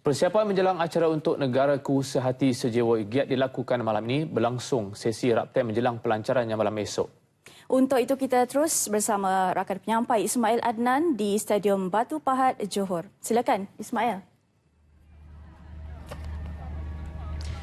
Persiapan menjelang acara untuk Negaraku Sehati Sejiwa giat dilakukan malam ini berlangsung sesi raptai menjelang pelancarannya malam esok. Untuk itu kita terus bersama rakan penyampai Ismail Adnan di Stadium Batu Pahat, Johor. Silakan Ismail.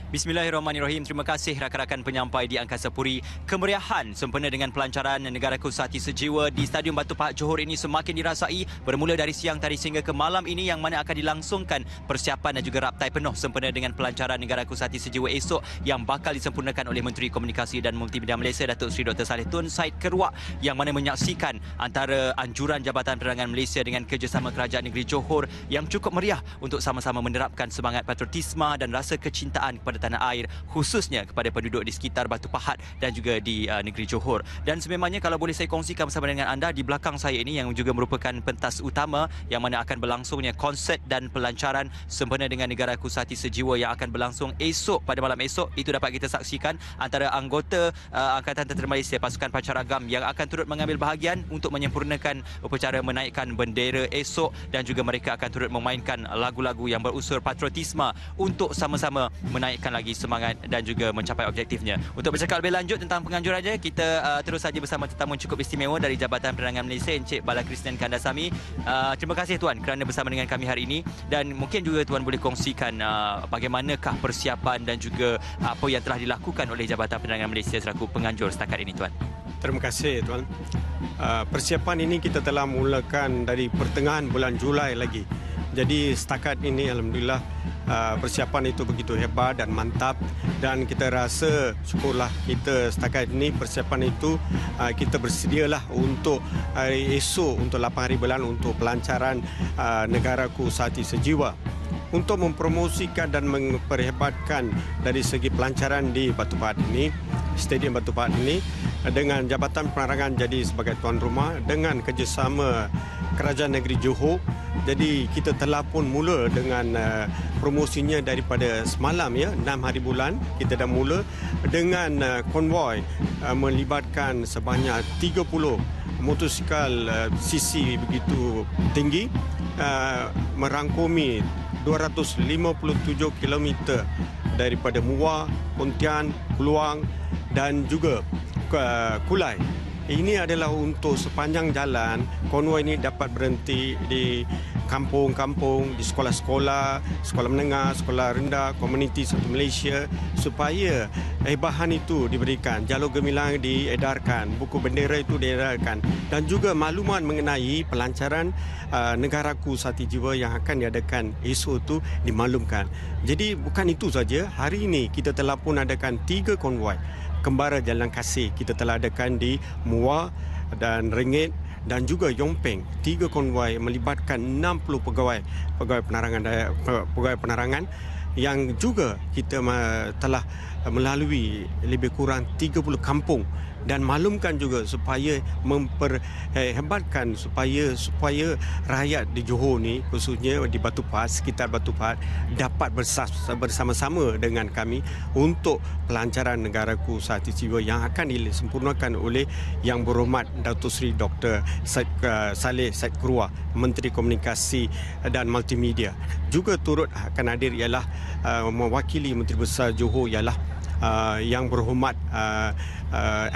Bismillahirrahmanirrahim. Terima kasih rakan-rakan penyampai di Angkasa Puri. Kemeriahan sempena dengan pelancaran Negaraku Sehati Sejiwa di Stadium Batu Pahat Johor ini semakin dirasai bermula dari siang tadi sehingga ke malam ini yang mana akan dilangsungkan persiapan dan juga raptai penuh sempena dengan pelancaran Negaraku Sehati Sejiwa esok yang bakal disempurnakan oleh Menteri Komunikasi dan Multimedia Malaysia Datuk Seri Dr. Saleh Tun Said Keruak yang mana menyaksikan antara anjuran Jabatan Penerangan Malaysia dengan kerjasama Kerajaan Negeri Johor yang cukup meriah untuk sama-sama menerapkan semangat patriotisme dan rasa kecintaan kepada tanah air, khususnya kepada penduduk di sekitar Batu Pahat dan juga di negeri Johor. Dan sememangnya kalau boleh saya kongsikan bersama dengan anda, di belakang saya ini yang juga merupakan pentas utama yang mana akan berlangsungnya konsert dan pelancaran sempena dengan Negaraku Sehati Sejiwa yang akan berlangsung esok pada malam esok. Itu dapat kita saksikan antara anggota Angkatan Tentera Malaysia Pasukan Pancaragam yang akan turut mengambil bahagian untuk menyempurnakan upacara menaikkan bendera esok dan juga mereka akan turut memainkan lagu-lagu yang berunsur patriotisme untuk sama-sama menaikkan lagi semangat dan juga mencapai objektifnya. Untuk bercakap lebih lanjut tentang penganjurannya, kita terus saja bersama tetamu cukup istimewa dari Jabatan Penerangan Malaysia, Encik Balakrisnian Kandasamy. Terima kasih Tuan kerana bersama dengan kami hari ini dan mungkin juga Tuan boleh kongsikan bagaimanakah persiapan dan juga apa yang telah dilakukan oleh Jabatan Penerangan Malaysia selaku penganjur setakat ini Tuan. Terima kasih Tuan. Persiapan ini kita telah mulakan dari pertengahan bulan Julai lagi. Jadi setakat ini alhamdulillah persiapan itu begitu hebat dan mantap dan kita rasa syukurlah kita setakat ini persiapan itu kita bersedialah untuk hari esok untuk 8 hari bulan untuk pelancaran Negaraku Sehati Sejiwa. Untuk mempromosikan dan memperhebatkan dari segi pelancaran di Batu Pahat ini, Stadium Batu Pahat ini dengan Jabatan Penerangan jadi sebagai tuan rumah dengan kerjasama Kerajaan Negeri Johor. Jadi kita telah pun mula dengan promosinya daripada semalam ya, 6 hari bulan kita dah mula dengan konvoi melibatkan sebanyak 30 motosikal CC begitu tinggi merangkumi 257 km daripada Muar, Pontian, Keluang dan juga Kulai. Ini adalah untuk sepanjang jalan konvoi ini dapat berhenti di kampung-kampung, di sekolah-sekolah, sekolah menengah, sekolah rendah, komuniti satu Malaysia supaya bahan itu diberikan, jalur gemilang diedarkan, buku bendera itu diedarkan dan juga maklumat mengenai pelancaran Negaraku Sehati Jiwa yang akan diadakan esok itu dimaklumkan. Jadi bukan itu saja, hari ini kita telah pun adakan 3 konvoi kembara jalan kasih kita telah adakan di Muar dan Rengit dan juga Yompeng. 3 konvoi melibatkan 60 pegawai penerangan yang juga kita telah melalui lebih kurang 30 kampung dan maklumkan juga supaya memperhebatkan supaya rakyat di Johor ni khususnya di Batu Pahat, sekitar Batu Pahat dapat bersama-sama dengan kami untuk pelancaran Negaraku Sehati Sejiwa yang akan disempurnakan oleh Yang Berhormat Datuk Seri Dr. Saleh Said Keruak, Menteri Komunikasi dan Multimedia. Juga turut akan hadir ialah mewakili Menteri Besar Johor ialah Yang Berhormat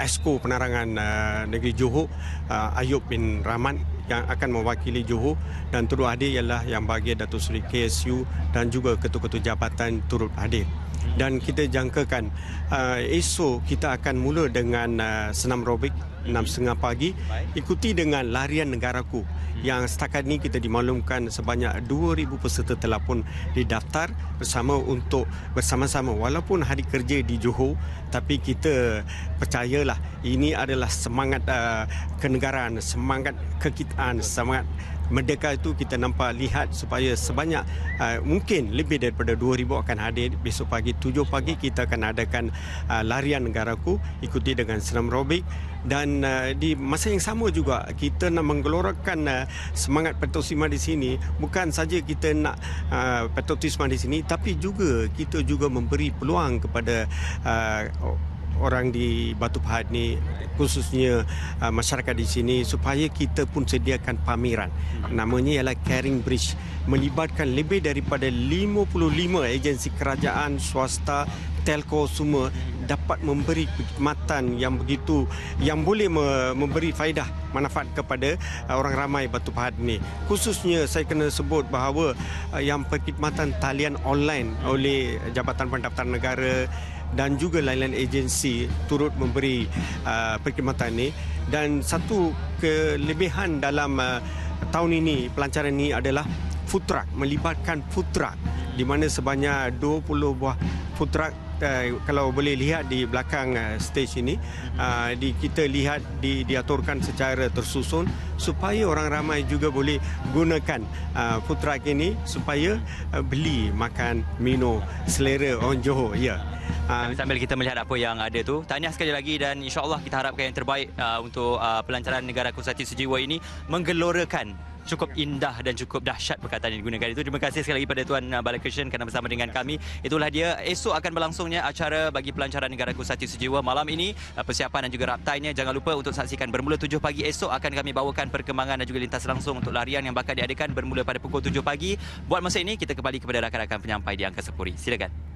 Esko Penerangan Negeri Johor Ayub bin Rahman yang akan mewakili Johor dan turut hadir ialah Yang Bahagia Datuk Seri KSU dan juga ketua-ketua jabatan turut hadir. Dan kita jangkakan esok kita akan mula dengan senam aerobik 6.30 pagi ikuti dengan larian negaraku yang setakat ini kita dimaklumkan sebanyak 2,000 peserta telah pun didaftar bersama untuk bersama-sama walaupun hari kerja di Johor tapi kita percayalah ini adalah semangat kenegaraan, semangat kekitaan, semangat Merdeka itu kita nampak lihat supaya sebanyak mungkin lebih daripada 2,000 akan hadir. Besok pagi 7 pagi kita akan adakan larian negaraku ikuti dengan senam aerobik dan di masa yang sama juga kita nak menggelorakan semangat patriotisme di sini. Bukan saja kita nak patriotisme di sini tapi juga kita juga memberi peluang kepada orang di Batu Pahat ni, khususnya masyarakat di sini, supaya kita pun sediakan pameran. Namanya ialah Caring Bridge, melibatkan lebih daripada 55 agensi kerajaan, swasta, telco semua dapat memberi perkhidmatan yang boleh memberi faedah manfaat kepada orang ramai Batu Pahat ini. Khususnya saya kena sebut bahawa yang perkhidmatan talian online oleh Jabatan Pendaftaran Negara dan juga lain-lain agensi turut memberi perkhidmatan ini. Dan satu kelebihan dalam tahun ini, pelancaran ini adalah food truck, melibatkan food truck di mana sebanyak 20 buah food truck. Kalau boleh lihat di belakang stage ini, kita lihat diaturkan secara tersusun supaya orang ramai juga boleh gunakan food truck ini supaya beli, makan, minum selera orang Johor. Ya. Sambil kita melihat apa yang ada tu, tahniah sekali lagi dan insya-Allah kita harapkan yang terbaik untuk pelancaran Negara Kusati Sejiwa ini menggelorakan. Cukup indah dan cukup dahsyat perkataan yang digunakan itu. Terima kasih sekali lagi pada Tuan Balakrishnan kerana bersama dengan kami. Itulah dia, esok akan berlangsungnya acara bagi pelancaran Negara Kusati Sejiwa. Malam ini persiapan dan juga raptainya jangan lupa untuk saksikan. Bermula 7 pagi esok akan kami bawakan perkembangan dan juga lintas langsung untuk larian yang bakal diadakan bermula pada pukul 7 pagi. Buat masa ini kita kembali kepada rakan-rakan penyampai di Angkasa Puri. Silakan.